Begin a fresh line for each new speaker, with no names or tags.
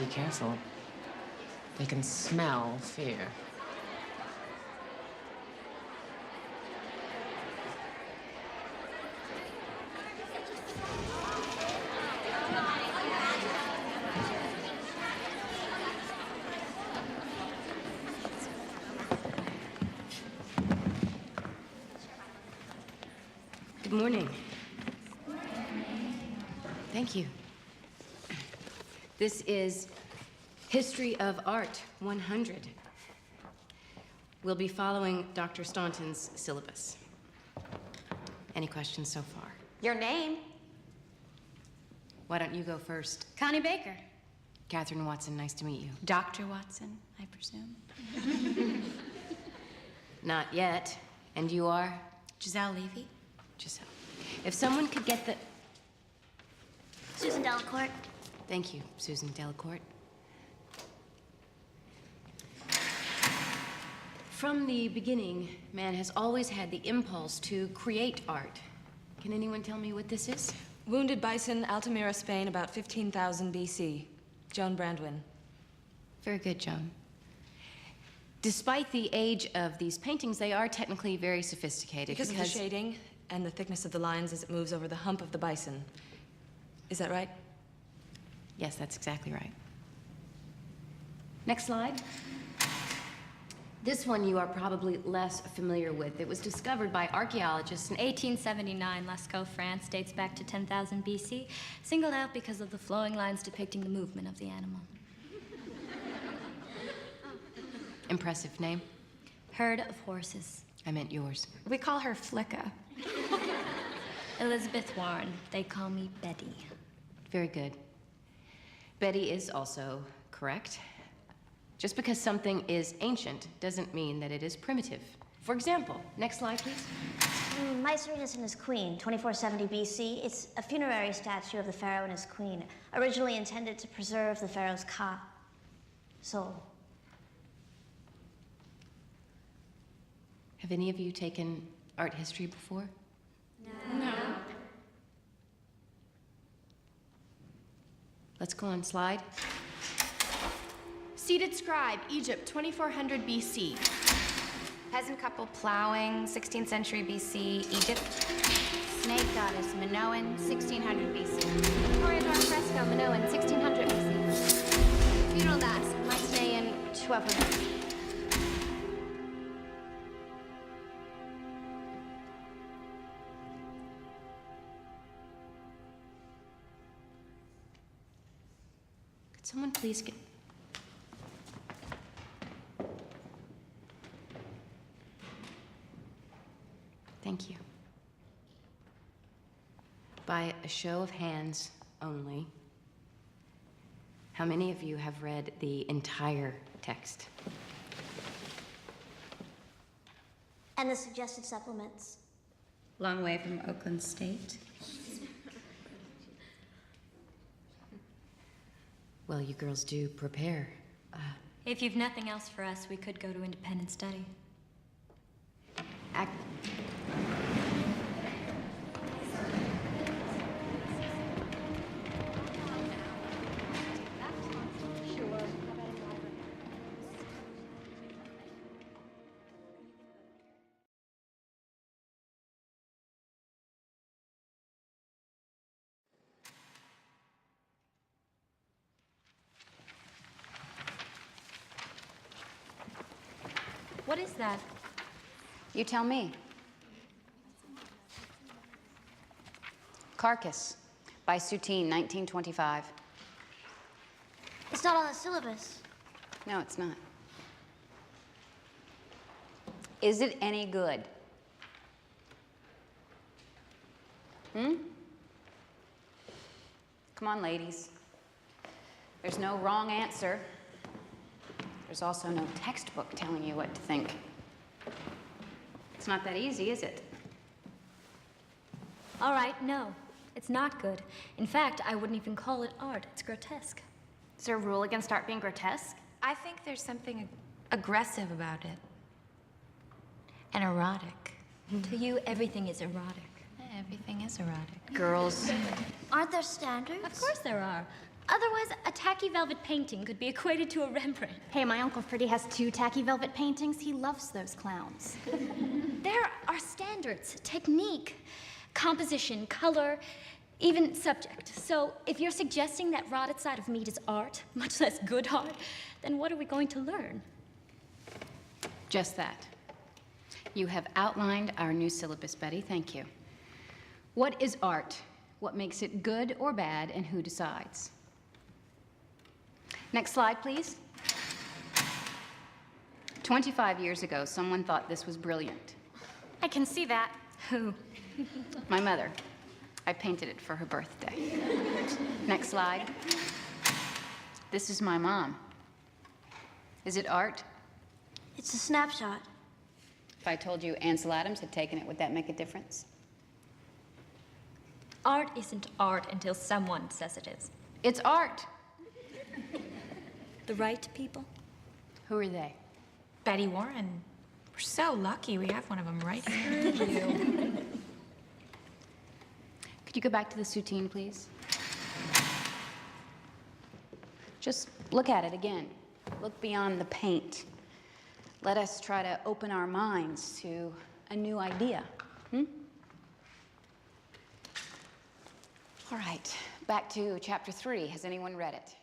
Be careful. They can smell fear.
Good morning. Thank you. This is History of Art 100. We'll be following Dr. Staunton's syllabus. Any questions so far?
Your name?
Why don't you go first?
Connie Baker.
Catherine Watson, nice to meet you.
Dr. Watson, I presume.
Not yet. And you are?
Giselle Levy.
Giselle. If someone could get the...
Susan Delacourt.
Thank you, Susan Delacourt. From the beginning, man has always had the impulse to create art. Can anyone tell me what this is?
Wounded Bison, Altamira, Spain, about 15,000 BC. Joan Brandwin.
Very good, Joan. Despite the age of these paintings, they are technically very sophisticated
Because of the shading and the thickness of the lines as it moves over the hump of the bison. Is that right?
Yes, that's exactly right. Next slide. This one you are probably less familiar with. It was discovered by archaeologists in
1879, Lascaux, France, dates back to 10,000 BC, singled out because of the flowing lines depicting the movement of the animal.
Impressive name.
Herd of horses.
I meant yours.
We call her Flicka.
Elizabeth Warren. They call me Betty.
Very good. Betty is also correct. Just because something is ancient doesn't mean that it is primitive. For example, next slide, please.
Mycerinus and his queen, 2470 BC. It's a funerary statue of the pharaoh and his queen, originally intended to preserve the pharaoh's soul.
Have any of you taken art history before?
No.
Let's go on slide.
Seated scribe, Egypt, 2400 BC.
Peasant couple plowing, 16th century BC, Egypt. Snake goddess, Minoan, 1600 BC.
Victorian art fresco, Minoan, 1600 BC. Funeral mass, Mycenaean, 1200.
Could someone please get... Thank you. By a show of hands only, how many of you have read the entire text?
And the suggested supplements.
Long way from Oakland State.
Well, you girls do prepare.
If you've nothing else for us, we could go to independent study.
Act.
What is that?
You tell me. Carcass by Soutine, 1925.
It's not on the syllabus.
No, it's not. Is it any good? Come on, ladies. There's no wrong answer. There's also no textbook telling you what to think. It's not that easy, is it?
All right, no. It's not good. In fact, I wouldn't even call it art. It's grotesque.
Is there a rule against art being grotesque?
I think there's something aggressive about it. And erotic.
To you, everything is erotic.
Everything is erotic.
Girls.
Aren't there standards? Of course there are.
Otherwise, a tacky velvet painting could be equated to a Rembrandt.
Hey, my Uncle Freddie has 2 tacky velvet paintings. He loves those clowns.
There are standards, technique, composition, color, even subject. So if you're suggesting that rotted side of meat is art, much less good art, then what are we going to learn?
Just that. You have outlined our new syllabus, Betty. Thank you. What is art? What makes it good or bad, and who decides? Next slide, please. 25 years ago, someone thought this was brilliant.
I can see that. Who?
My mother. I painted it for her birthday. Next slide. This is my mom. Is it art?
It's a snapshot.
If I told you Ansel Adams had taken it, would that make a difference?
Art isn't art until someone says it is.
It's art.
The right people?
Who are they?
Betty Warren. We're so lucky we have one of them right here.
Could you go back to the soutine, please? Just look at it again. Look beyond the paint. Let us try to open our minds to a new idea. All right, back to chapter 3. Has anyone read it?